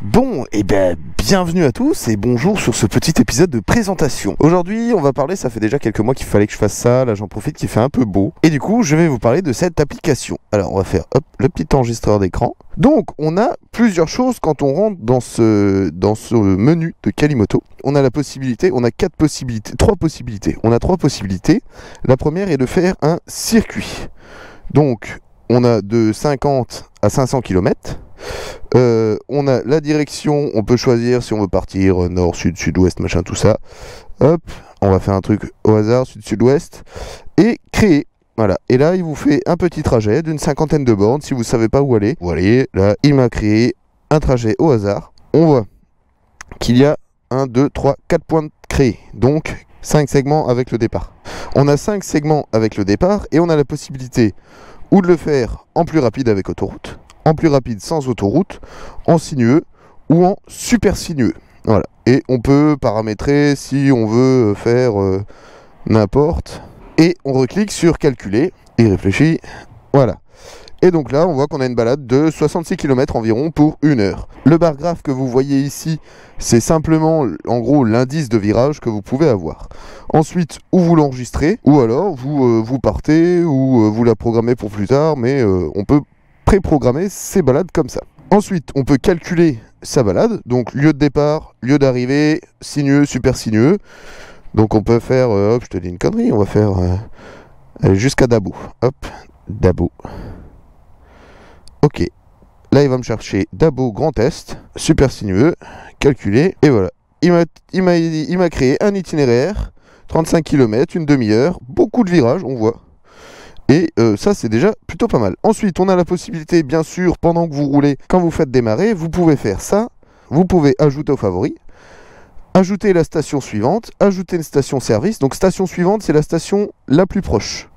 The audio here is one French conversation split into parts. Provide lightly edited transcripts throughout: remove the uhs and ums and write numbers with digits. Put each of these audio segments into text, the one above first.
Bon, et bien, bienvenue à tous et bonjour sur ce petit épisode de présentation. Aujourd'hui, on va parler, ça fait déjà quelques mois qu'il fallait que je fasse ça, là j'en profite qu'il fait un peu beau. Et du coup, je vais vous parler de cette application. Alors, on va faire hop, le petit enregistreur d'écran. Donc, on a plusieurs choses quand on rentre dans ce menu de Kalimoto. On a la possibilité, on a trois possibilités. On a trois possibilités. La première est de faire un circuit. Donc, on a de 50 à 500 km. On a la direction, on peut choisir si on veut partir nord, sud, sud-ouest, machin, tout ça. Hop, on va faire un truc au hasard, sud, sud-ouest. Et créer. Voilà. Et là, il vous fait un petit trajet d'une 50aine de bornes. Si vous ne savez pas où aller, vous voyez, là, il m'a créé un trajet au hasard. On voit qu'il y a 1, 2, 3, 4 points de créer. Donc, 5 segments avec le départ. On a 5 segments avec le départ et on a la possibilité ou de le faire en plus rapide avec autoroute, en plus rapide sans autoroute, en sinueux ou en super sinueux. Voilà. Et on peut paramétrer si on veut faire n'importe. Et on reclique sur calculer. Il réfléchit. Voilà. Et donc là, on voit qu'on a une balade de 66 km environ pour 1 heure. Le bar graphe que vous voyez ici, c'est simplement, en gros, l'indice de virage que vous pouvez avoir. Ensuite, ou vous l'enregistrez, ou alors vous partez, ou vous la programmez pour plus tard, mais on peut pré-programmer ces balades comme ça. Ensuite, on peut calculer sa balade, donc lieu de départ, lieu d'arrivée, sinueux, super sinueux. Donc on peut faire, hop, je te dis une connerie, on va faire jusqu'à Dabo. Hop, Dabo. Ok, là il va me chercher Dabo Grand Est, super sinueux, calculé, et voilà. Il m'a créé un itinéraire, 35 km, une demi-heure, beaucoup de virages, on voit. Et ça c'est déjà plutôt pas mal. Ensuite on a la possibilité, bien sûr, pendant que vous roulez, quand vous faites démarrer, vous pouvez faire ça. Vous pouvez ajouter aux favoris, ajouter la station suivante, ajouter une station service. Donc station suivante, c'est la station la plus proche.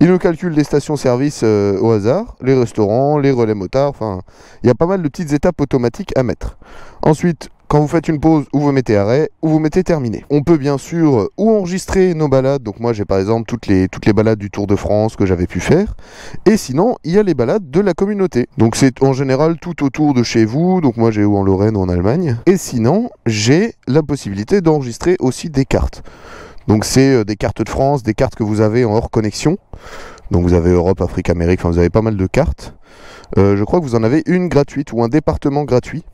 Il nous calcule les stations-service au hasard, les restaurants, les relais motards, enfin, il y a pas mal de petites étapes automatiques à mettre. Ensuite, quand vous faites une pause, ou vous mettez arrêt, ou vous mettez terminé. On peut bien sûr ou enregistrer nos balades, donc moi j'ai par exemple toutes les balades du Tour de France que j'avais pu faire, et sinon, il y a les balades de la communauté. Donc c'est en général tout autour de chez vous, donc moi j'ai ou en Lorraine ou en Allemagne, et sinon, j'ai la possibilité d'enregistrer aussi des cartes. Donc c'est des cartes de France, des cartes que vous avez en hors connexion. Donc vous avez Europe, Afrique, Amérique, enfin vous avez pas mal de cartes. Je crois que vous en avez une gratuite ou un département gratuit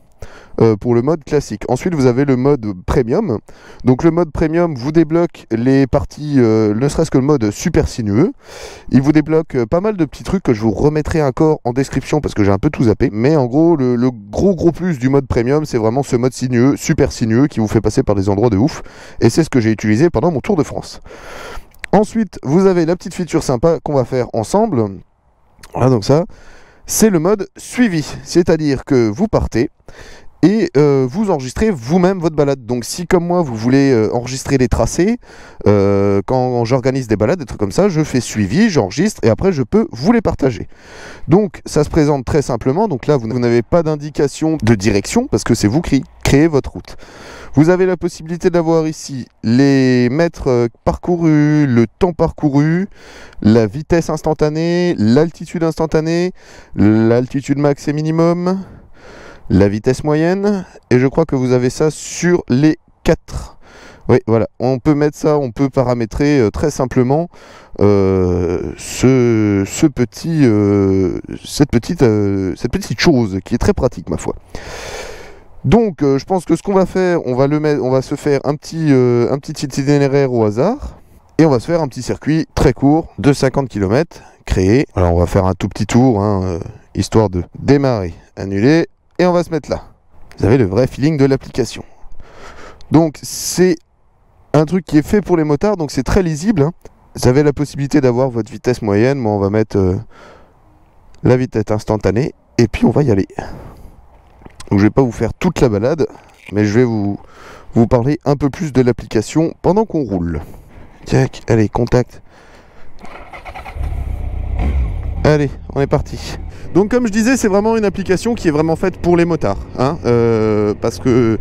pour le mode classique. Ensuite vous avez le mode premium. Donc le mode premium vous débloque les parties, ne serait-ce que le mode super sinueux. Il vous débloque pas mal de petits trucs que je vous remettrai encore en description parce que j'ai un peu tout zappé. Mais en gros le gros plus du mode premium, c'est vraiment ce mode sinueux, super sinueux, qui vous fait passer par des endroits de ouf. Et c'est ce que j'ai utilisé pendant mon Tour de France. Ensuite vous avez la petite feature sympa qu'on va faire ensemble. Voilà, donc ça c'est le mode suivi, c'est-à-dire que vous partez et vous enregistrez vous-même votre balade. Donc si comme moi vous voulez enregistrer les tracés, quand j'organise des balades, des trucs comme ça, je fais suivi, j'enregistre et après je peux vous les partager. Donc ça se présente très simplement, donc là vous n'avez pas d'indication de direction parce que c'est vous qui créez votre route. Vous avez la possibilité d'avoir ici les mètres parcourus, le temps parcouru, la vitesse instantanée, l'altitude instantanée, l'altitude max et minimum, la vitesse moyenne, et je crois que vous avez ça sur les 4. Oui, voilà, on peut mettre ça, on peut paramétrer très simplement cette petite chose qui est très pratique, ma foi. Donc, je pense que ce qu'on va faire, on va se faire un petit itinéraire au hasard, et on va se faire un petit circuit très court de 50 km créé. Alors, on va faire un tout petit tour, hein, histoire de démarrer, annuler, et on va se mettre là. Vous avez le vrai feeling de l'application. Donc, c'est un truc qui est fait pour les motards, donc c'est très lisible, hein. Vous avez la possibilité d'avoir votre vitesse moyenne. Moi, on va mettre la vitesse instantanée, et puis on va y aller. Donc je vais pas vous faire toute la balade, mais je vais vous parler un peu plus de l'application pendant qu'on roule. Tac, allez, contact. Allez, on est parti. Donc comme je disais, c'est vraiment une application qui est vraiment faite pour les motards, hein, parce que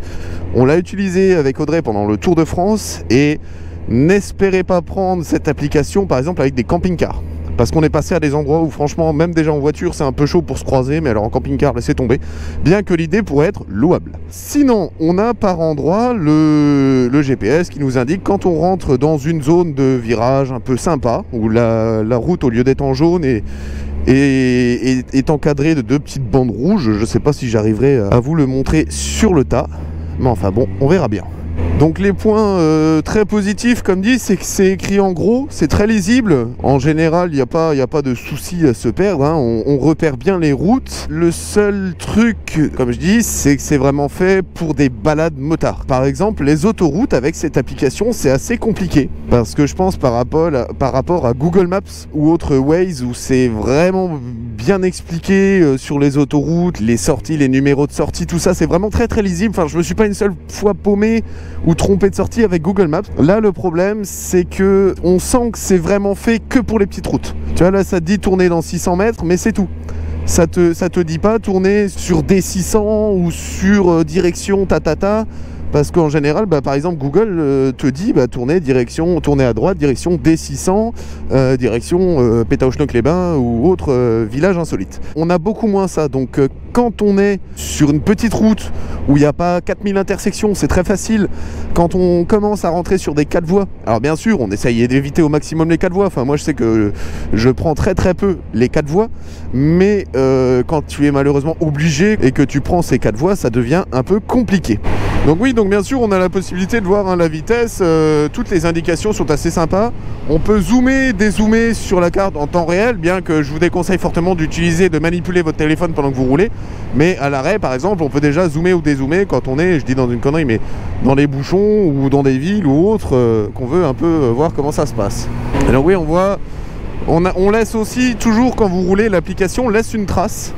on l'a utilisée avec Audrey pendant le Tour de France, et n'espérez pas prendre cette application par exemple avec des camping-cars. parce qu'on est passé à des endroits où franchement, même déjà en voiture, c'est un peu chaud pour se croiser, mais alors en camping-car, laissez tomber, bien que l'idée pourrait être louable. Sinon, on a par endroit le GPS qui nous indique quand on rentre dans une zone de virage un peu sympa, où la route, au lieu d'être en jaune, est encadrée de 2 petites bandes rouges. Je ne sais pas si j'arriverai à vous le montrer sur le tas, mais enfin bon, on verra bien. Donc les points très positifs, comme dit, c'est que c'est écrit en gros, c'est très lisible. En général, il n'y a pas de souci à se perdre, hein. On repère bien les routes. Le seul truc, comme je dis, c'est que c'est vraiment fait pour des balades motards. Par exemple, les autoroutes avec cette application, c'est assez compliqué. Parce que je pense par rapport à Google Maps ou autre Waze, où c'est vraiment bien expliqué sur les autoroutes, les sorties, les numéros de sortie, tout ça, c'est vraiment très très lisible. Enfin, je me suis pas une seule fois paumé ou trompé de sortie avec Google Maps. Là, le problème, c'est que on sent que c'est vraiment fait que pour les petites routes. Tu vois, là, ça te dit tourner dans 600 mètres, mais c'est tout. Ça te dit pas tourner sur D600 ou sur direction tatata. Parce qu'en général, par exemple, Google te dit tourner à droite, direction D600, direction Pétaouchnok-les-Bains ou autre village insolite. On a beaucoup moins ça, donc quand on est sur une petite route où il n'y a pas 4000 intersections, c'est très facile. Quand on commence à rentrer sur des 4 voies, alors bien sûr, on essaye d'éviter au maximum les 4 voies. Enfin, moi, je sais que je prends très très peu les 4 voies, mais quand tu es malheureusement obligé et que tu prends ces 4 voies, ça devient un peu compliqué. Donc oui, donc bien sûr, on a la possibilité de voir la vitesse, toutes les indications sont assez sympas. On peut zoomer, dézoomer sur la carte en temps réel, bien que je vous déconseille fortement d'utiliser, de manipuler votre téléphone pendant que vous roulez. Mais à l'arrêt, par exemple, on peut déjà zoomer ou dézoomer quand on est, je dis dans une connerie, mais dans les bouchons ou dans des villes ou autres, qu'on veut un peu voir comment ça se passe. Alors oui, on voit, on laisse aussi, toujours quand vous roulez, l'application laisse une trace.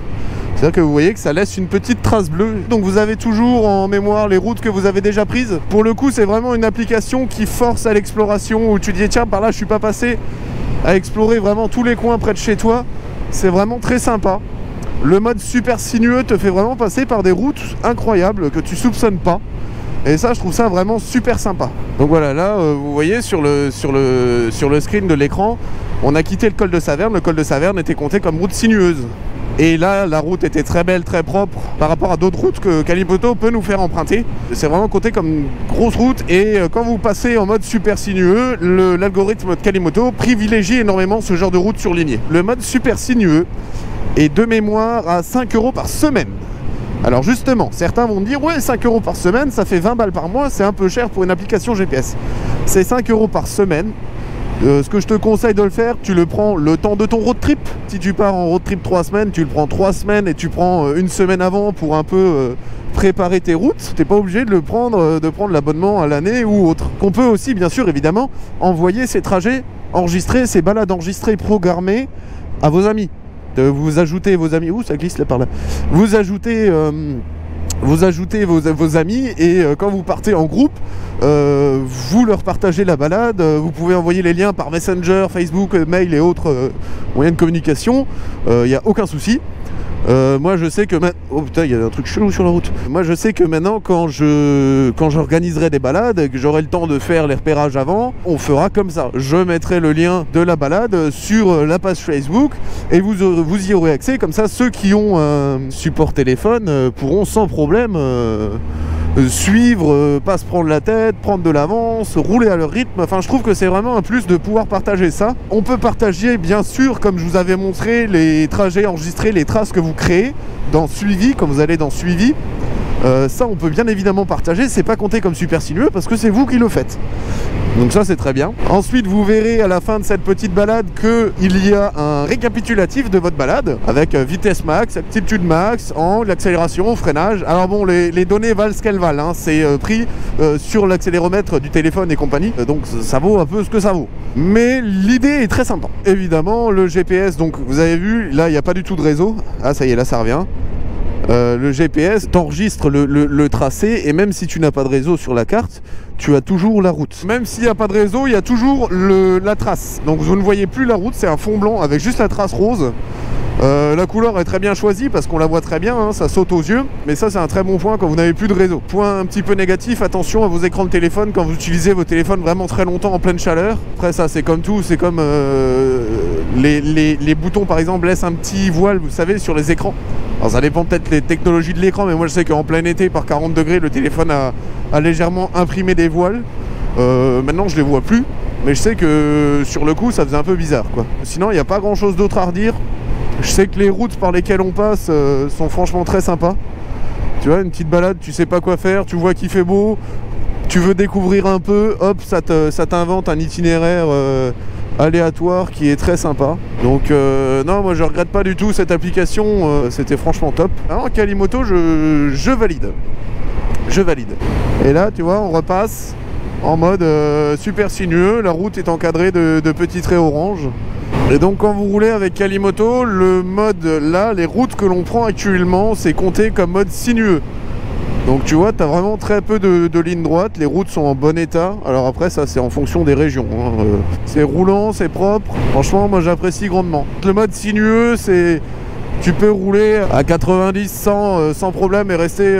C'est-à-dire que vous voyez que ça laisse une petite trace bleue. Donc vous avez toujours en mémoire les routes que vous avez déjà prises. Pour le coup, c'est vraiment une application qui force à l'exploration, où tu dis tiens, par là je suis pas passé, à explorer vraiment tous les coins près de chez toi. C'est vraiment très sympa. Le mode super sinueux te fait vraiment passer par des routes incroyables que tu soupçonnes pas. Et ça, je trouve ça vraiment super sympa. Donc voilà, là, vous voyez sur le screen de l'écran, on a quitté le col de Saverne. Le col de Saverne était compté comme route sinueuse. Et là, la route était très belle, très propre par rapport à d'autres routes que Calimoto peut nous faire emprunter. C'est vraiment compté comme une grosse route. Et quand vous passez en mode super sinueux, l'algorithme de Calimoto privilégie énormément ce genre de route surlignée. Le mode super sinueux est de mémoire à 5 € par semaine. Alors justement, certains vont me dire ouais, 5 € par semaine, ça fait 20 balles par mois, c'est un peu cher pour une application GPS. C'est 5 € par semaine. Ce que je te conseille de le faire, tu le prends le temps de ton road trip. Si tu pars en road trip 3 semaines, tu le prends 3 semaines et tu prends une semaine avant pour un peu préparer tes routes. Tu n'es pas obligé de prendre l'abonnement à l'année ou autre. Qu'on peut aussi, bien sûr, évidemment, envoyer ces trajets enregistrés, ces balades enregistrées, programmées à vos amis. Vous ajoutez vos amis, ouh ça glisse là par là. Vous ajoutez vos amis et quand vous partez en groupe, vous leur partagez la balade. Vous pouvez envoyer les liens par Messenger, Facebook, mail et autres moyens de communication. Il n'y a aucun souci. Moi je sais que oh putain, il y a un truc chelou sur la route. Moi je sais que maintenant quand j'organiserai des balades et que j'aurai le temps de faire les repérages avant, on fera comme ça. Je mettrai le lien de la balade sur la page Facebook et vous y aurez accès. Comme ça, ceux qui ont un support téléphone pourront sans problème suivre, pas se prendre la tête, prendre de l'avance, rouler à leur rythme. Enfin, je trouve que c'est vraiment un plus de pouvoir partager ça. On peut partager, bien sûr, comme je vous avais montré, les trajets enregistrés, les traces que vous créez dans Suivi, quand vous allez dans Suivi. Ça, on peut bien évidemment partager. C'est pas compté comme super sinueux parce que c'est vous qui le faites. Donc ça, c'est très bien. Ensuite, vous verrez à la fin de cette petite balade qu'il y a un récapitulatif de votre balade avec vitesse max, altitude max, angle, accélération, freinage. Alors bon, les données valent ce qu'elles valent, hein. C'est pris sur l'accéléromètre du téléphone et compagnie. Donc ça vaut un peu ce que ça vaut. Mais l'idée est très sympa. Évidemment, le GPS, donc vous avez vu, là, il n'y a pas du tout de réseau. Ah, ça y est, là, ça revient. Le GPS t'enregistre le tracé et même si tu n'as pas de réseau sur la carte, tu as toujours la route. Même s'il n'y a pas de réseau, il y a toujours la trace. Donc vous ne voyez plus la route, c'est un fond blanc avec juste la trace rose. La couleur est très bien choisie parce qu'on la voit très bien, hein, ça saute aux yeux. Mais ça c'est un très bon point quand vous n'avez plus de réseau. Point un petit peu négatif, attention à vos écrans de téléphone quand vous utilisez vos téléphones vraiment très longtemps en pleine chaleur. Après ça c'est comme tout, c'est comme les boutons par exemple laissent un petit voile, vous savez, sur les écrans. Alors ça dépend peut-être des technologies de l'écran, mais moi je sais qu'en plein été par 40 degrés le téléphone a légèrement imprimé des voiles. Maintenant je les vois plus, mais je sais que sur le coup ça faisait un peu bizarre quoi. Sinon il n'y a pas grand chose d'autre à redire. Je sais que les routes par lesquelles on passe sont franchement très sympas. Tu vois, une petite balade, tu sais pas quoi faire, tu vois qu'il fait beau, tu veux découvrir un peu, hop, ça t'invente un itinéraire aléatoire qui est très sympa. Donc non, moi je regrette pas du tout cette application, c'était franchement top. Alors Qualimoto, je valide. Je valide. Et là, tu vois, on repasse en mode super sinueux, la route est encadrée de petits traits orange. Et donc quand vous roulez avec Qualimoto, le mode là, les routes que l'on prend actuellement, c'est compté comme mode sinueux. Donc tu vois, tu as vraiment très peu de lignes droites, les routes sont en bon état. Alors après ça c'est en fonction des régions, hein. C'est roulant, c'est propre, franchement moi j'apprécie grandement. Le mode sinueux, c'est... Tu peux rouler à 90, 100 sans problème et rester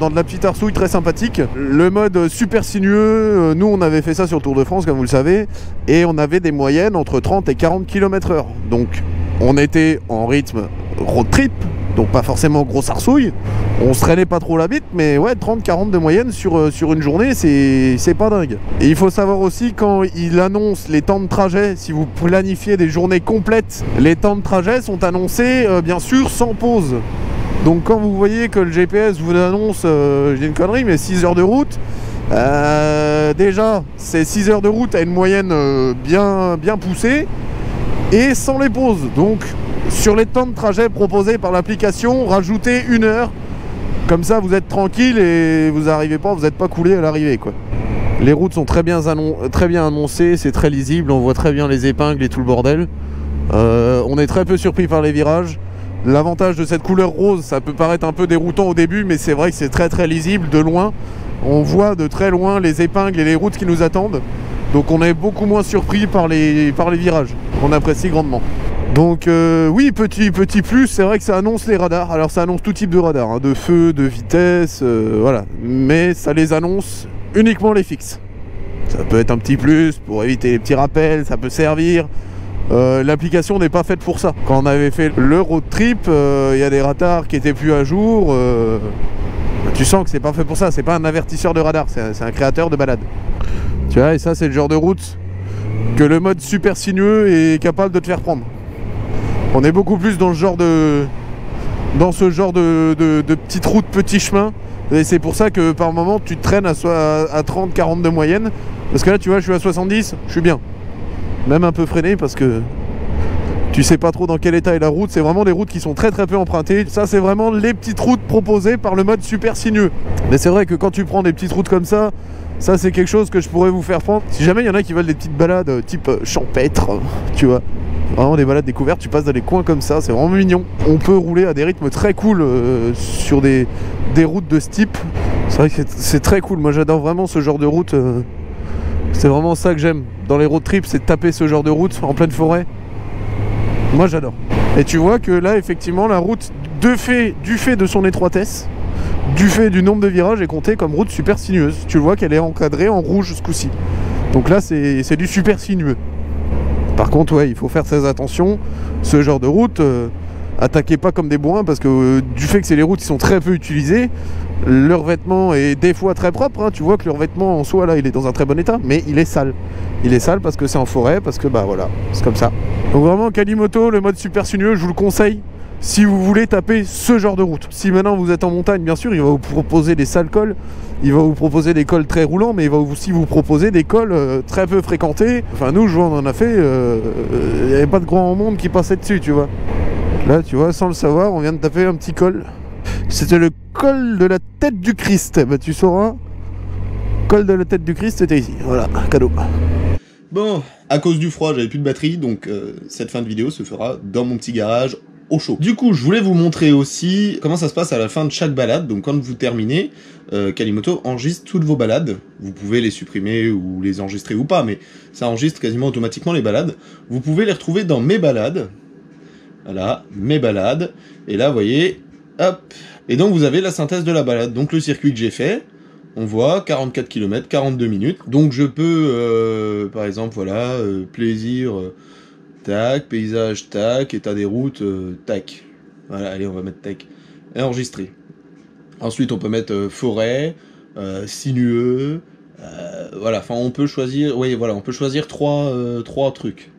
dans de la petite arsouille très sympathique. Le mode super sinueux, nous on avait fait ça sur Tour de France comme vous le savez, et on avait des moyennes entre 30 et 40 km/h. Donc on était en rythme road trip, donc pas forcément grosse arsouille. On se traînait pas trop la bite, mais ouais, 30-40 de moyenne sur une journée, c'est pas dingue. Et il faut savoir aussi quand il annonce les temps de trajet, si vous planifiez des journées complètes, les temps de trajet sont annoncés bien sûr sans pause. Donc quand vous voyez que le GPS vous annonce, j'ai une connerie, mais 6 heures de route, déjà c'est 6 heures de route à une moyenne bien poussée et sans les pauses. Donc sur les temps de trajet proposés par l'application, rajoutez 1 heure. Comme ça vous êtes tranquille et vous n'arrivez pas, vous n'êtes pas coulé à l'arrivée quoi. Les routes sont très bien annoncées, c'est très lisible, on voit très bien les épingles et tout le bordel. On est très peu surpris par les virages. L'avantage de cette couleur rose, ça peut paraître un peu déroutant au début, mais c'est vrai que c'est très lisible de loin. On voit de très loin les épingles et les routes qui nous attendent. Donc on est beaucoup moins surpris par les virages. On apprécie grandement. Donc oui, petit plus, c'est vrai que ça annonce les radars. Alors ça annonce tout type de radars, hein, de feu, de vitesse, voilà. Mais ça les annonce uniquement les fixes. Ça peut être un petit plus pour éviter les petits rappels, ça peut servir. L'application n'est pas faite pour ça. Quand on avait fait le road trip, il y a des radars qui étaient plus à jour. Tu sens que c'est pas fait pour ça, c'est pas un avertisseur de radar, c'est un créateur de balade. Tu vois, et ça c'est le genre de route que le mode super sinueux est capable de te faire prendre. On est beaucoup plus dans ce genre de petites routes, petits chemins. Et c'est pour ça que par moment tu te traînes à 30-40 de moyenne. Parce que là tu vois, je suis à 70, je suis bien. Même un peu freiné parce que tu sais pas trop dans quel état est la route. C'est vraiment des routes qui sont très peu empruntées. Ça c'est vraiment les petites routes proposées par le mode super sinueux. Mais c'est vrai que quand tu prends des petites routes comme ça c'est quelque chose que je pourrais vous faire prendre. Si jamais il y en a qui veulent des petites balades type champêtre, tu vois. Vraiment des balades découvertes, tu passes dans les coins comme ça, c'est vraiment mignon. On peut rouler à des rythmes très cool sur des routes de ce type. C'est vrai que c'est très cool, moi j'adore vraiment ce genre de route. C'est vraiment ça que j'aime dans les road trips, c'est de taper ce genre de route en pleine forêt. Moi j'adore. Et tu vois que là effectivement la route du fait de son étroitesse, du fait du nombre de virages, est comptée comme route super sinueuse. Tu vois qu'elle est encadrée en rouge ce coup-ci. Donc là c'est du super sinueux. Par contre ouais, il faut faire très attention. Ce genre de route, attaquez pas comme des bourrins parce que du fait que c'est les routes qui sont très peu utilisées, leur vêtement est des fois très propre, hein. Tu vois que leur vêtement en soi là il est dans un très bon état, mais il est sale. Il est sale parce que c'est en forêt, parce que bah voilà, c'est comme ça. Donc vraiment Qualimoto, le mode super sinueux, je vous le conseille si vous voulez taper ce genre de route. Si maintenant vous êtes en montagne, bien sûr, il va vous proposer des sales cols, il va vous proposer des cols très roulants, mais il va aussi vous proposer des cols très peu fréquentés. Enfin nous, je vois, on en a fait, il n'y avait pas de grand monde qui passait dessus, tu vois. Là, tu vois, sans le savoir, on vient de taper un petit col. C'était le col de la tête du Christ. Bah tu sauras, col de la tête du Christ, c'était ici. Voilà, cadeau. Bon, à cause du froid, j'avais plus de batterie, donc cette fin de vidéo se fera dans mon petit garage au chaud. Du coup, je voulais vous montrer aussi comment ça se passe à la fin de chaque balade. Donc quand vous terminez, Qualimoto enregistre toutes vos balades. Vous pouvez les supprimer ou les enregistrer ou pas, mais ça enregistre quasiment automatiquement les balades. Vous pouvez les retrouver dans mes balades. Voilà, mes balades. Et là, vous voyez, hop. Et donc, vous avez la synthèse de la balade. Donc, le circuit que j'ai fait, on voit 44 km, 42 minutes. Donc, je peux, par exemple, voilà, plaisir, tac, paysage, tac, état des routes, tac. Voilà, allez, on va mettre tac. Et enregistrer. Ensuite, on peut mettre forêt, sinueux, voilà, enfin, on peut choisir, oui, voilà, on peut choisir trois trucs.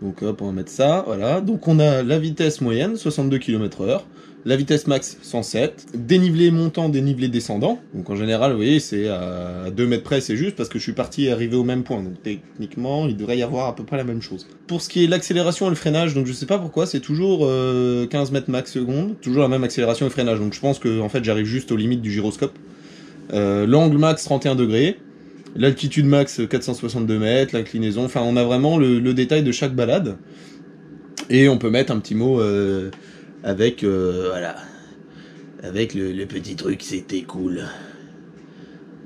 Donc hop, on va mettre ça, voilà. Donc on a la vitesse moyenne, 62 km/h, la vitesse max, 107, dénivelé montant, dénivelé descendant. Donc en général, vous voyez, c'est à 2 mètres près, c'est juste parce que je suis parti et arrivé au même point. Donc techniquement, il devrait y avoir à peu près la même chose. Pour ce qui est l'accélération et le freinage, donc je sais pas pourquoi, c'est toujours 15 mètres max seconde, toujours la même accélération et freinage. Donc je pense que en fait, j'arrive juste aux limites du gyroscope. L'angle max, 31 degrés. L'altitude max 462 mètres, l'inclinaison, enfin on a vraiment le détail de chaque balade. Et on peut mettre un petit mot avec, voilà, avec le petit truc, c'était cool.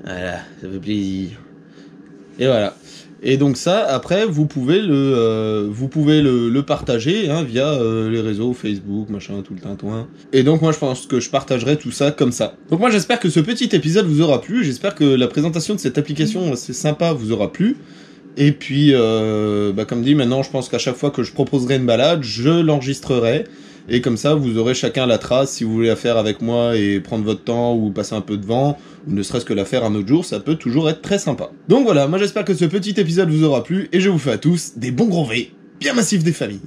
Voilà, ça fait plaisir. Et voilà. Et donc ça, après, vous pouvez le partager hein, via les réseaux, Facebook, machin, tout le tintouin. Et donc moi, je pense que je partagerai tout ça comme ça. Donc moi, j'espère que ce petit épisode vous aura plu. J'espère que la présentation de cette application assez sympa vous aura plu. Et puis, comme dit, maintenant, je pense qu'à chaque fois que je proposerai une balade, je l'enregistrerai. Et comme ça, vous aurez chacun la trace si vous voulez la faire avec moi et prendre votre temps ou passer un peu de vent, ou ne serait-ce que la faire un autre jour, ça peut toujours être très sympa. Donc voilà, moi j'espère que ce petit épisode vous aura plu et je vous fais à tous des bons gros V, bien massifs des familles.